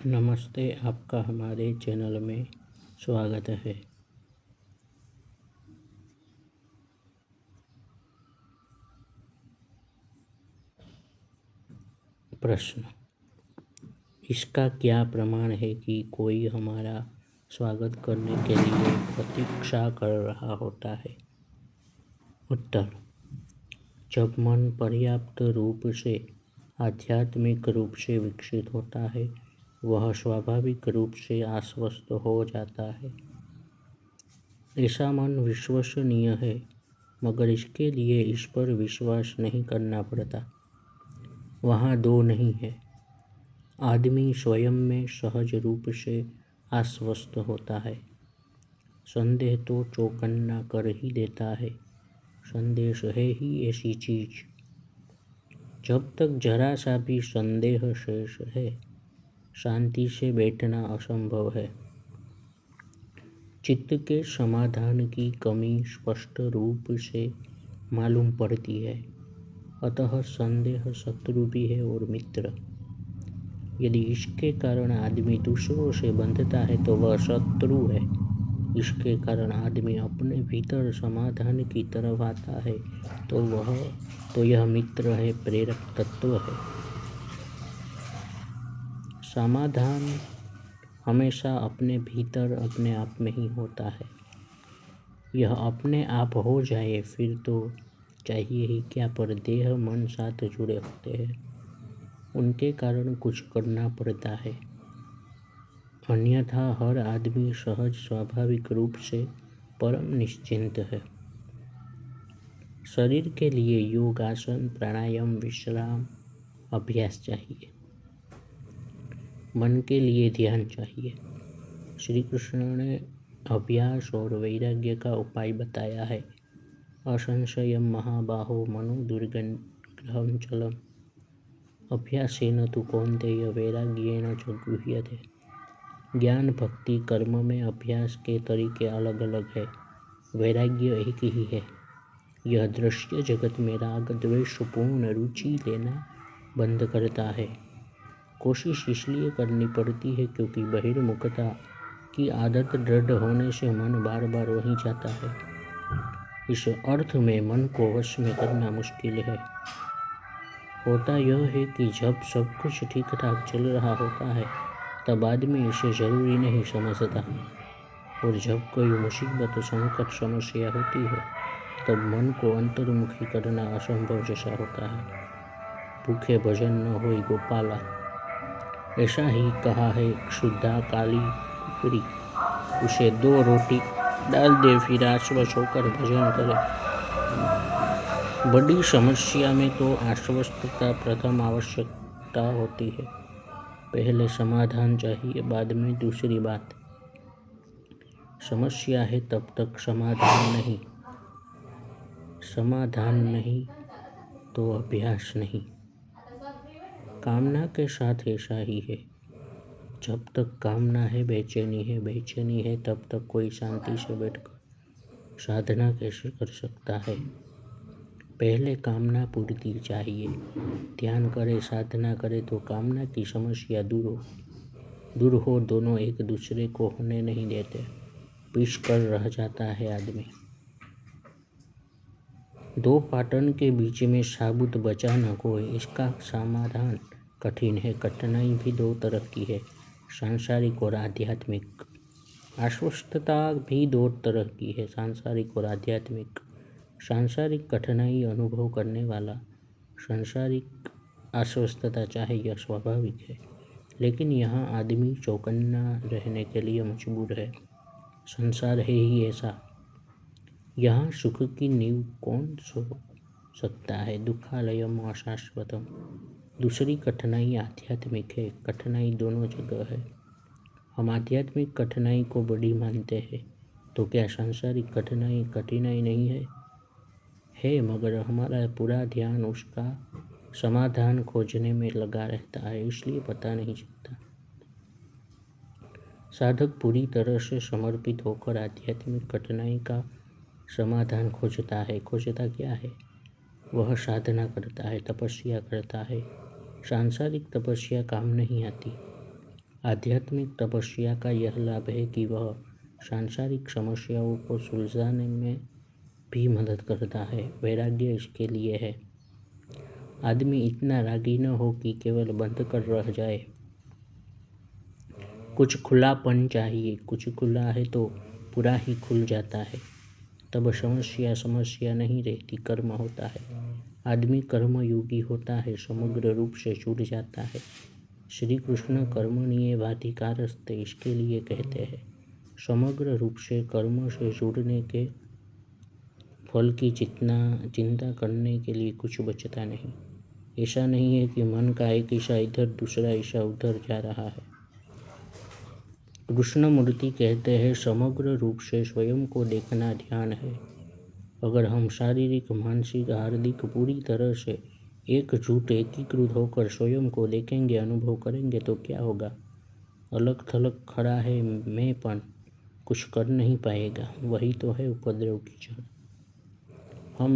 नमस्ते, आपका हमारे चैनल में स्वागत है। प्रश्न: इसका क्या प्रमाण है कि कोई हमारा स्वागत करने के लिए प्रतीक्षा कर रहा होता है? उत्तर: जब मन पर्याप्त रूप से आध्यात्मिक रूप से विकसित होता है, वह स्वाभाविक रूप से आश्वस्त हो जाता है। ऐसा मन विश्वसनीय है, मगर इसके लिए इस पर विश्वास नहीं करना पड़ता। वहाँ दो नहीं है। आदमी स्वयं में सहज रूप से आश्वस्त होता है। संदेह तो चौकन्ना कर ही देता है। संदेश है ही ऐसी चीज। जब तक जरा सा भी संदेह शेष है, शांति से बैठना असंभव है। चित्त के समाधान की कमी स्पष्ट रूप से मालूम पड़ती है। अतः संदेह शत्रु भी है और मित्र। यदि इसके कारण आदमी दूसरों से बंधता है तो वह शत्रु है। इसके कारण आदमी अपने भीतर समाधान की तरफ आता है तो यह मित्र है, प्रेरक तत्व है। समाधान हमेशा अपने भीतर अपने आप में ही होता है। यह अपने आप हो जाए फिर तो चाहिए ही क्या, पर देह मन साथ जुड़े होते हैं, उनके कारण कुछ करना पड़ता है। अन्यथा हर आदमी सहज स्वाभाविक रूप से परम निश्चिंत है। शरीर के लिए योग, आसन, प्राणायाम, विश्राम, अभ्यास चाहिए। मन के लिए ध्यान चाहिए। श्री कृष्ण ने अभ्यास और वैराग्य का उपाय बताया है। असंशयम महाबाहो मनो दुर्ग्रहं चलम अभ्यासेन तु कौन्तेय वैराग्येन च गृह्यते। ज्ञान, भक्ति, कर्म में अभ्यास के तरीके अलग अलग है, वैराग्य एक ही है। यह दृश्य जगत में राग द्वेषपूर्ण रुचि लेना बंद करता है। कोशिश इसलिए करनी पड़ती है क्योंकि बहिर्मुखता की आदत दृढ़ होने से मन बार बार वहीं जाता है। इस अर्थ में मन को वश में करना मुश्किल है। होता यह है कि जब सब कुछ ठीक ठाक चल रहा होता है तब आदमी इसे जरूरी नहीं समझता, और जब कोई मुसीबत, संकट, समस्या होती है तब मन को अंतर्मुखी करना असंभव जैसा होता है। भूखे भजन न होई गोपाला, ऐसा ही कहा है क्षुधा काली कुकरी। उसे 2 रोटी डाल दे फिर आश्वस्त होकर भजन करे। बड़ी समस्या में तो आश्वस्तता प्रथम आवश्यकता होती है। पहले समाधान चाहिए, बाद में दूसरी बात। समस्या है तब तक समाधान नहीं। समाधान नहीं तो अभ्यास नहीं। कामना के साथ ऐसा ही है। जब तक कामना है, बेचैनी है तब तक कोई शांति से बैठकर साधना कैसे कर सकता है। पहले कामना पूर्ति चाहिए। ध्यान करे, साधना करे तो कामना की समस्या दूर हो। दोनों एक दूसरे को होने नहीं देते, पीछ कर रह जाता है आदमी। 2 पाटन के बीच में साबुत बचा न कोई, इसका समाधान कठिन है। कठिनाई भी 2 तरह की है, सांसारिक और आध्यात्मिक। आश्वस्तता भी 2 तरह की है, सांसारिक और आध्यात्मिक। सांसारिक कठिनाई अनुभव करने वाला सांसारिक आश्वस्तता चाहे, यह स्वाभाविक है, लेकिन यहाँ आदमी चौकन्ना रहने के लिए मजबूर है। संसार है ही ऐसा। यहाँ सुख की नींव कौन सो सकता है। दुखालयम अशाश्वतम। दूसरी कठिनाई आध्यात्मिक है। कठिनाई दोनों जगह है। हम आध्यात्मिक कठिनाई को बड़ी मानते हैं, तो क्या सांसारिक कठिनाई नहीं है? है, मगर हमारा पूरा ध्यान उसका समाधान खोजने में लगा रहता है, इसलिए पता नहीं चलता। साधक पूरी तरह से समर्पित होकर आध्यात्मिक कठिनाई का समाधान खोजता है। खोजता क्या है? वह साधना करता है, तपस्या करता है। सांसारिक तपस्या काम नहीं आती। आध्यात्मिक तपस्या का यह लाभ है कि वह सांसारिक समस्याओं को सुलझाने में भी मदद करता है। वैराग्य इसके लिए है। आदमी इतना रागी न हो कि केवल बंद कर रह जाए। कुछ खुलापन चाहिए। कुछ खुला है तो पूरा ही खुल जाता है। तब समस्या नहीं रहती, कर्म होता है। आदमी कर्मयोगी होता है, समग्र रूप से जुड़ जाता है। श्री कृष्ण कर्मण्येवाधिकारस्ते इसके लिए कहते हैं। समग्र रूप से कर्म से जुड़ने के फल की चिंता करने के लिए कुछ बचता नहीं। ऐसा नहीं है कि मन का एक हिस्सा इधर दूसरा हिस्सा उधर जा रहा है। कृष्णमूर्ति कहते हैं, समग्र रूप से स्वयं को देखना ध्यान है। अगर हम शारीरिक, मानसिक, हार्दिक पूरी तरह से एकजुट, एकीकृत होकर स्वयं को देखेंगे, अनुभव करेंगे तो क्या होगा? अलग थलग खड़ा है मैंपन, कुछ कर नहीं पाएगा। वही तो है उपद्रव की जड़। हम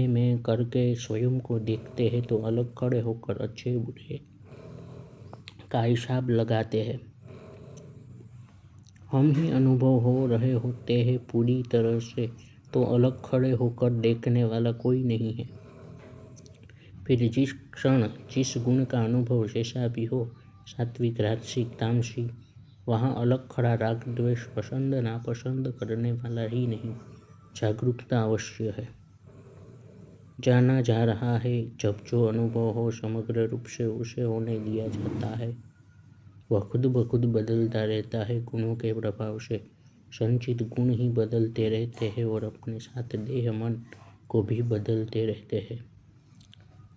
मैं करके स्वयं को देखते हैं तो अलग खड़े होकर अच्छे बुरे का हिसाब लगाते हैं। हम ही अनुभव हो रहे होते हैं पूरी तरह से, तो अलग खड़े होकर देखने वाला कोई नहीं है। फिर जिस क्षण जिस गुण का अनुभव जैसा भी हो, सात्विक, राजसिक, तामसिक, वहाँ अलग खड़ा राग द्वेष, पसंद नापसंद करने वाला ही नहीं, जागरूकता अवश्य है। जाना जा रहा है। जब जो अनुभव हो समग्र रूप से उसे होने दिया जाता है। वह खुद ब खुद बदलता रहता है। गुणों के प्रभाव से संचित गुण ही बदलते रहते हैं और अपने साथ देह मन को भी बदलते रहते हैं।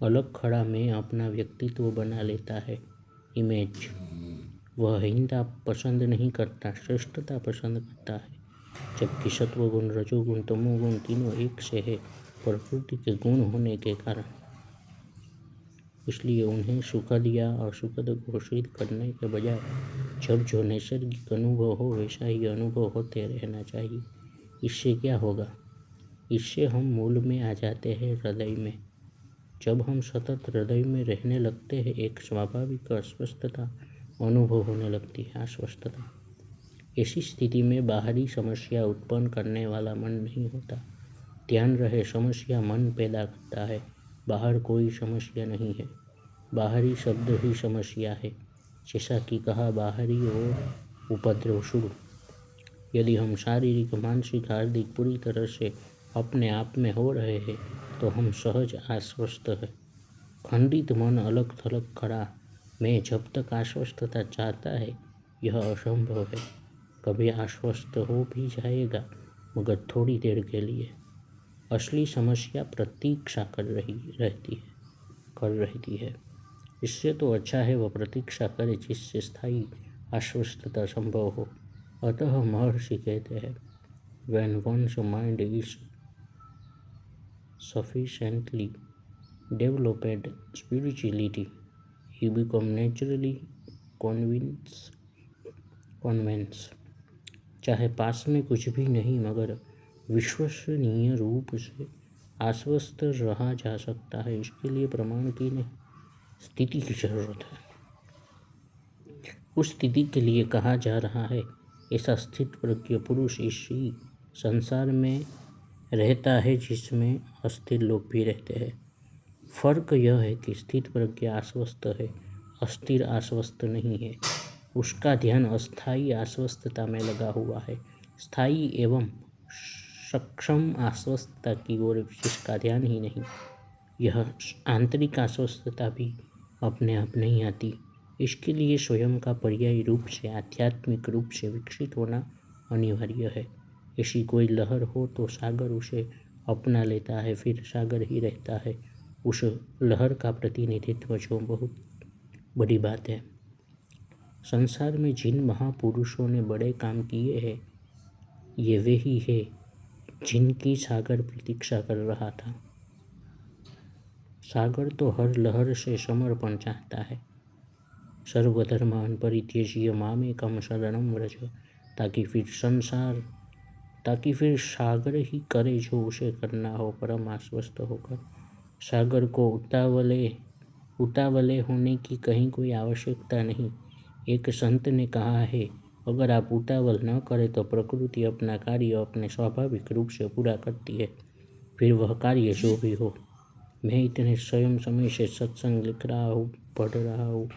अलग खड़ा मैं अपना व्यक्तित्व बना लेता है, इमेज। वह हीनता पसंद नहीं करता, श्रेष्ठता पसंद करता है। जबकि सत्वगुण, रजोगुण, तमोगुण तीनों एक से है प्रकृति के गुण होने के कारण। इसलिए उन्हें सुखद या असुखद घोषित करने के बजाय जब जो नैसर्गिक अनुभव हो वैसा ही अनुभव होते रहना चाहिए। इससे क्या होगा? इससे हम मूल में आ जाते हैं, हृदय में। जब हम सतत हृदय में रहने लगते हैं, एक स्वाभाविक अस्वस्थता अनुभव होने लगती है, अस्वस्थता। ऐसी स्थिति में बाहरी समस्या उत्पन्न करने वाला मन नहीं होता। ध्यान रहे, समस्या मन पैदा करता है, बाहर कोई समस्या नहीं है। बाहरी शब्द ही समस्या है। जैसा कि कहा, बाहरी और उपद्रव शुरू। यदि हम शारीरिक, मानसिक, हार्दिक पूरी तरह से अपने आप में हो रहे हैं तो हम सहज आश्वस्त है। खंडित मन अलग थलग खड़ा मैं जब तक आश्वस्तता चाहता है, यह असंभव है। कभी आश्वस्त हो भी जाएगा, मगर थोड़ी देर के लिए। असली समस्या प्रतीक्षा कर रहती है। इससे तो अच्छा है वह प्रतीक्षा करे जिससे स्थायी आश्वस्तता संभव हो। अतः महर्षि कहते हैं, when one's mind is sufficiently developed spirituality, he become naturally convinced। चाहे पास में कुछ भी नहीं मगर विश्वसनीय रूप से आश्वस्त रहा जा सकता है। इसके लिए प्रमाण की नहीं, स्थिति की जरूरत है। उस स्थिति के लिए कहा जा रहा है, ऐसा स्थित प्रज्ञ पुरुष इसी संसार में रहता है जिसमें अस्थिर लोग भी रहते हैं। फर्क यह है कि स्थित प्रज्ञ आश्वस्त है, अस्थिर आश्वस्त नहीं है। उसका ध्यान अस्थायी आश्वस्तता में लगा हुआ है। स्थायी एवं सक्षम आश्वस्तता की ओर जिसका ध्यान ही नहीं, यह आंतरिक आश्वस्तता भी अपने आप नहीं आती। इसके लिए स्वयं का पर्यायी रूप से, आध्यात्मिक रूप से विकसित होना अनिवार्य है। ऐसी कोई लहर हो तो सागर उसे अपना लेता है, फिर सागर ही रहता है उस लहर का प्रतिनिधित्व, जो बहुत बड़ी बात है। संसार में जिन महापुरुषों ने बड़े काम किए हैं, ये वे ही है जिनकी सागर प्रतीक्षा कर रहा था। सागर तो हर लहर से समर्पण चाहता है। सर्वधर्मान् परित्यज्य मामेकं शरणं व्रज, ताकि फिर सागर ही करे जो उसे करना हो, परम आश्वस्त होकर। सागर को उतावले होने की कहीं कोई आवश्यकता नहीं। एक संत ने कहा है, अगर आप उतावल न करें तो प्रकृति अपना कार्य अपने स्वाभाविक रूप से पूरा करती है, फिर वह कार्य जो भी हो। मैं इतने स्वयं समय से सत्संग लिख रहा हूँ, पढ़ रहा हूँ,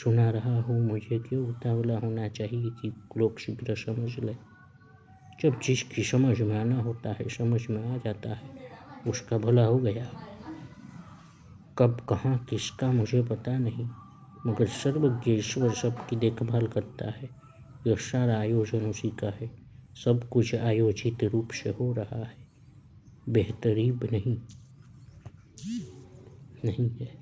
सुना रहा हूँ, मुझे क्यों उतावला होना चाहिए कि लोग शीघ्र समझ लें। जब जिसकी समझ में आना होता है समझ में आ जाता है, उसका भला हो गया। कब कहाँ किसका मुझे पता नहीं, मगर सर्वज्ञ ईश्वर सबकी देखभाल करता है। यह सारा आयोजन उसी का है। सब कुछ आयोजित रूप से हो रहा है, बेहतरीब नहीं है।